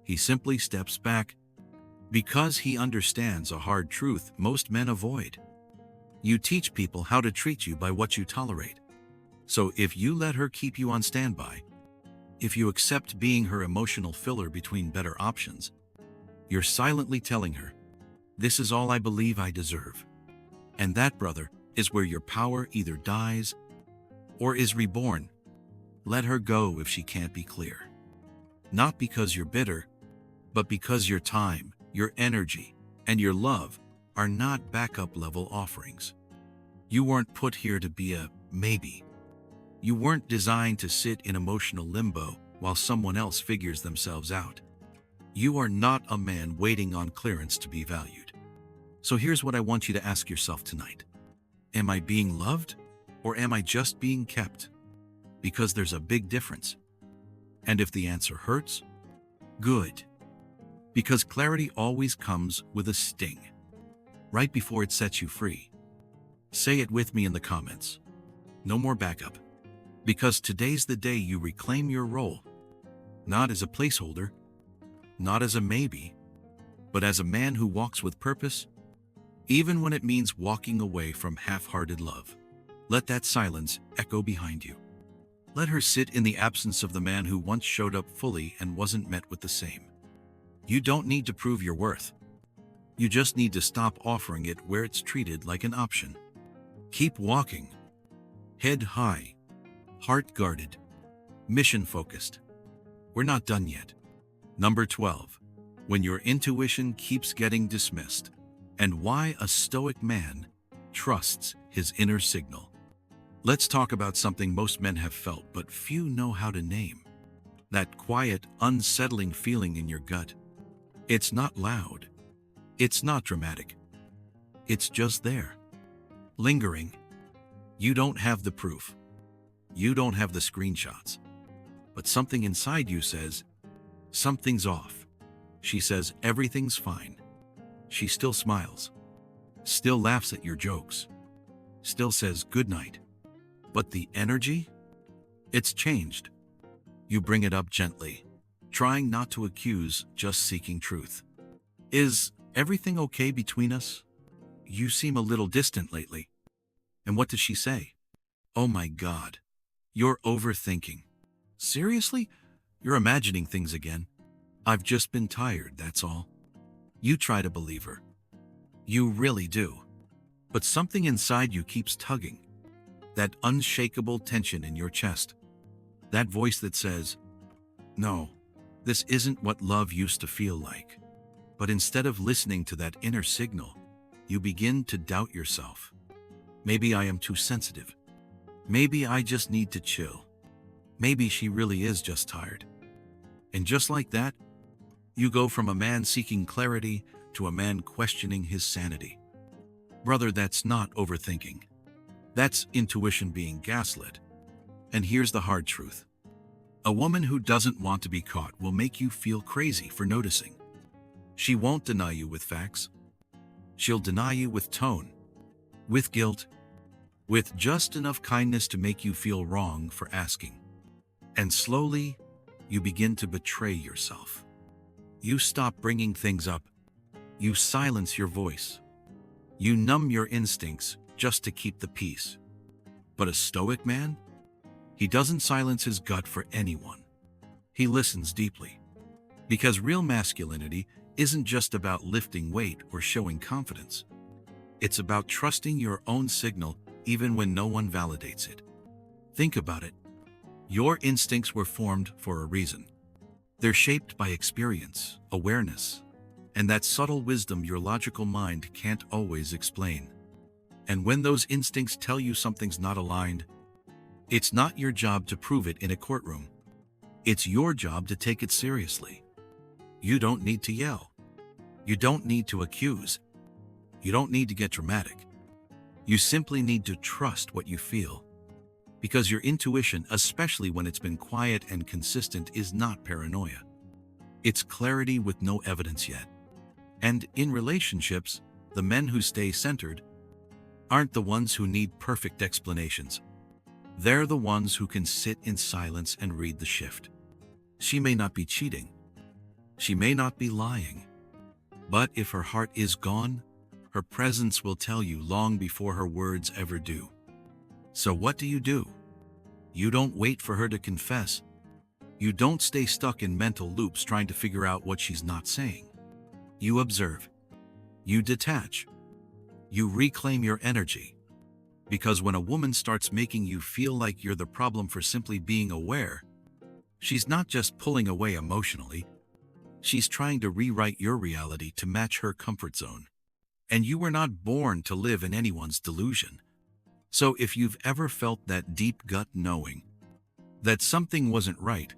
He simply steps back because he understands a hard truth most men avoid. You teach people how to treat you by what you tolerate. So if you let her keep you on standby, if you accept being her emotional filler between better options, you're silently telling her, this is all I believe I deserve. And that, brother, is where your power either dies or is reborn. Let her go if she can't be clear. Not because you're bitter, but because your time, your energy, and your love are not backup level offerings. You weren't put here to be a maybe. You weren't designed to sit in emotional limbo while someone else figures themselves out. You are not a man waiting on clearance to be valued. So here's what I want you to ask yourself tonight. Am I being loved, or am I just being kept? Because there's a big difference. And if the answer hurts, good. Because clarity always comes with a sting, right before it sets you free. Say it with me in the comments. No more backup. Because today's the day you reclaim your role, not as a placeholder, not as a maybe, but as a man who walks with purpose, even when it means walking away from half-hearted love. Let that silence echo behind you. Let her sit in the absence of the man who once showed up fully and wasn't met with the same. You don't need to prove your worth. You just need to stop offering it where it's treated like an option. Keep walking. Head high. Heart guarded. Mission focused. We're not done yet. Number 12. When your intuition keeps getting dismissed, and why a Stoic man trusts his inner signal. Let's talk about something most men have felt but few know how to name. That quiet, unsettling feeling in your gut. It's not loud. It's not dramatic. It's just there. Lingering. You don't have the proof. You don't have the screenshots. But something inside you says, something's off. She says everything's fine. She still smiles. Still laughs at your jokes. Still says good night. But the energy? It's changed. You bring it up gently, trying not to accuse, just seeking truth. Is everything okay between us? You seem a little distant lately. And what does she say? Oh my God. You're overthinking. Seriously? You're imagining things again. I've just been tired, that's all. You try to believe her. You really do. But something inside you keeps tugging. That unshakable tension in your chest. That voice that says, no, this isn't what love used to feel like. But instead of listening to that inner signal, you begin to doubt yourself. Maybe I am too sensitive. Maybe I just need to chill. Maybe she really is just tired. And just like that, you go from a man seeking clarity to a man questioning his sanity. Brother, that's not overthinking. That's intuition being gaslit. And here's the hard truth. A woman who doesn't want to be caught will make you feel crazy for noticing. She won't deny you with facts. She'll deny you with tone, with guilt, with just enough kindness to make you feel wrong for asking. And slowly, you begin to betray yourself. You stop bringing things up. You silence your voice. You numb your instincts just to keep the peace. But a stoic man? He doesn't silence his gut for anyone. He listens deeply. Because real masculinity isn't just about lifting weight or showing confidence. It's about trusting your own signal even when no one validates it. Think about it. Your instincts were formed for a reason. They're shaped by experience, awareness, and that subtle wisdom your logical mind can't always explain. And when those instincts tell you something's not aligned, it's not your job to prove it in a courtroom. It's your job to take it seriously. You don't need to yell. You don't need to accuse. You don't need to get dramatic. You simply need to trust what you feel. Because your intuition, especially when it's been quiet and consistent, is not paranoia. It's clarity with no evidence yet. And in relationships, the men who stay centered aren't the ones who need perfect explanations. They're the ones who can sit in silence and read the shift. She may not be cheating. She may not be lying. But if her heart is gone, her presence will tell you long before her words ever do. So what do? You don't wait for her to confess. You don't stay stuck in mental loops trying to figure out what she's not saying. You observe. You detach. You reclaim your energy. Because when a woman starts making you feel like you're the problem for simply being aware, she's not just pulling away emotionally. She's trying to rewrite your reality to match her comfort zone. And you were not born to live in anyone's delusion. So if you've ever felt that deep gut knowing that something wasn't right,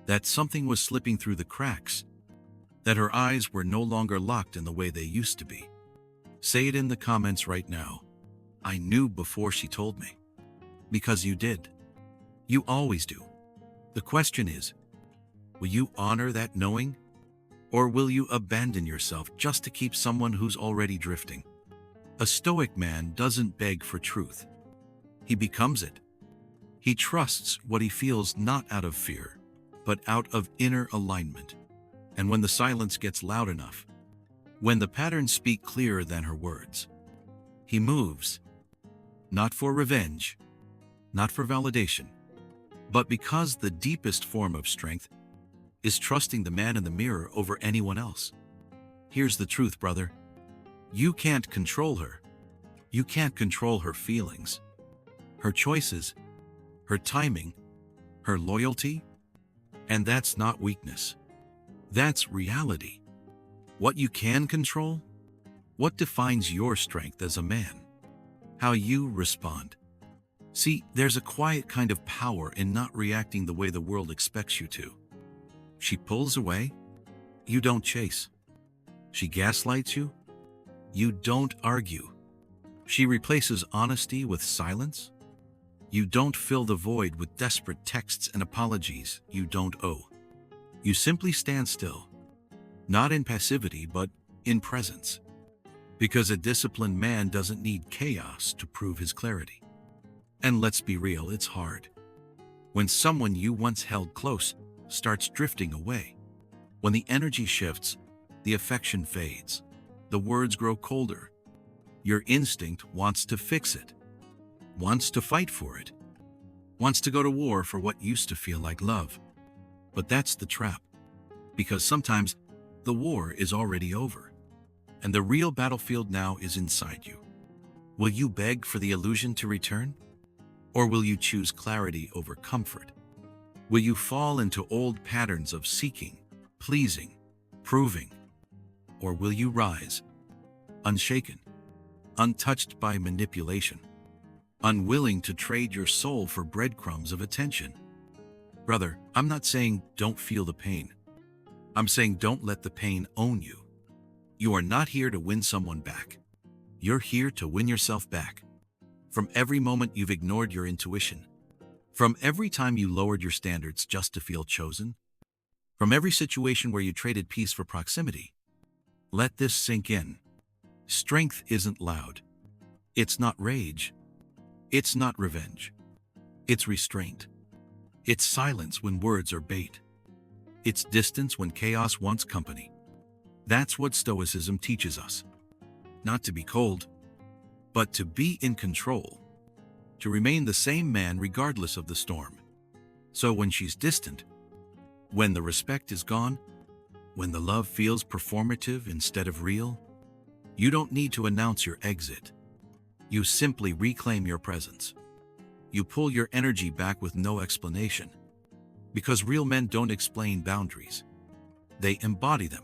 that something was slipping through the cracks, that her eyes were no longer locked in the way they used to be, say it in the comments right now. I knew before she told me. Because you did. You always do. The question is, will you honor that knowing? Or will you abandon yourself just to keep someone who's already drifting? A stoic man doesn't beg for truth. He becomes it. He trusts what he feels not out of fear, but out of inner alignment. And when the silence gets loud enough, when the patterns speak clearer than her words, he moves. Not for revenge, not for validation, but because the deepest form of strength is trusting the man in the mirror over anyone else. Here's the truth, brother. You can't control her. You can't control her feelings, her choices, her timing, her loyalty. And that's not weakness. That's reality. What you can control? What defines your strength as a man? How you respond. See, there's a quiet kind of power in not reacting the way the world expects you to. She pulls away, you don't chase. She gaslights you, you don't argue. She replaces honesty with silence. You don't fill the void with desperate texts and apologies you don't owe. You simply stand still, not in passivity, but in presence. Because a disciplined man doesn't need chaos to prove his clarity. And let's be real, it's hard. When someone you once held close starts drifting away, when the energy shifts, the affection fades, the words grow colder, your instinct wants to fix it, wants to fight for it. wants to go to war for what used to feel like love. But that's the trap, because sometimes the war is already over, and the real battlefield now is inside you. Will you beg for the illusion to return? Or will you choose clarity over comfort? Will you fall into old patterns of seeking, pleasing, proving? Or will you rise, unshaken, untouched by manipulation, unwilling to trade your soul for breadcrumbs of attention? Brother, I'm not saying don't feel the pain. I'm saying don't let the pain own you. You are not here to win someone back. You're here to win yourself back. From every moment you've ignored your intuition, from every time you lowered your standards just to feel chosen, from every situation where you traded peace for proximity, let this sink in. Strength isn't loud. It's not rage. It's not revenge. It's restraint. It's silence when words are bait. It's distance when chaos wants company. That's what Stoicism teaches us. Not to be cold, but to be in control. To remain the same man regardless of the storm. So when she's distant, when the respect is gone, when the love feels performative instead of real, you don't need to announce your exit. You simply reclaim your presence. You pull your energy back with no explanation. Because real men don't explain boundaries. They embody them.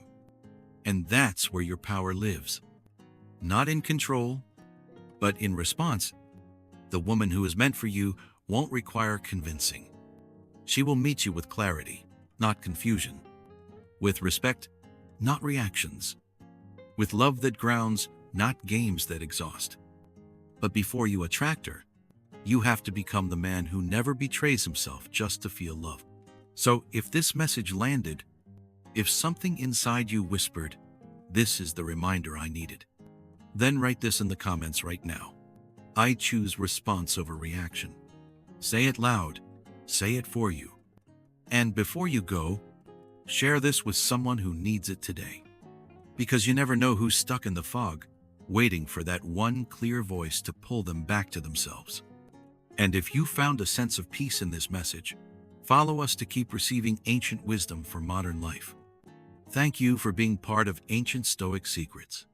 And that's where your power lives. Not in control, but in response. The woman who is meant for you won't require convincing. She will meet you with clarity, not confusion. With respect, not reactions. With love that grounds, not games that exhaust. But before you attract her, you have to become the man who never betrays himself just to feel love. So if this message landed, if something inside you whispered, "This is the reminder I needed," then write this in the comments right now. I choose response over reaction. Say it loud. Say it for you. And before you go, share this with someone who needs it today. Because you never know who's stuck in the fog, waiting for that one clear voice to pull them back to themselves. And if you found a sense of peace in this message, follow us to keep receiving ancient wisdom for modern life. Thank you for being part of Ancient Stoic Secrets.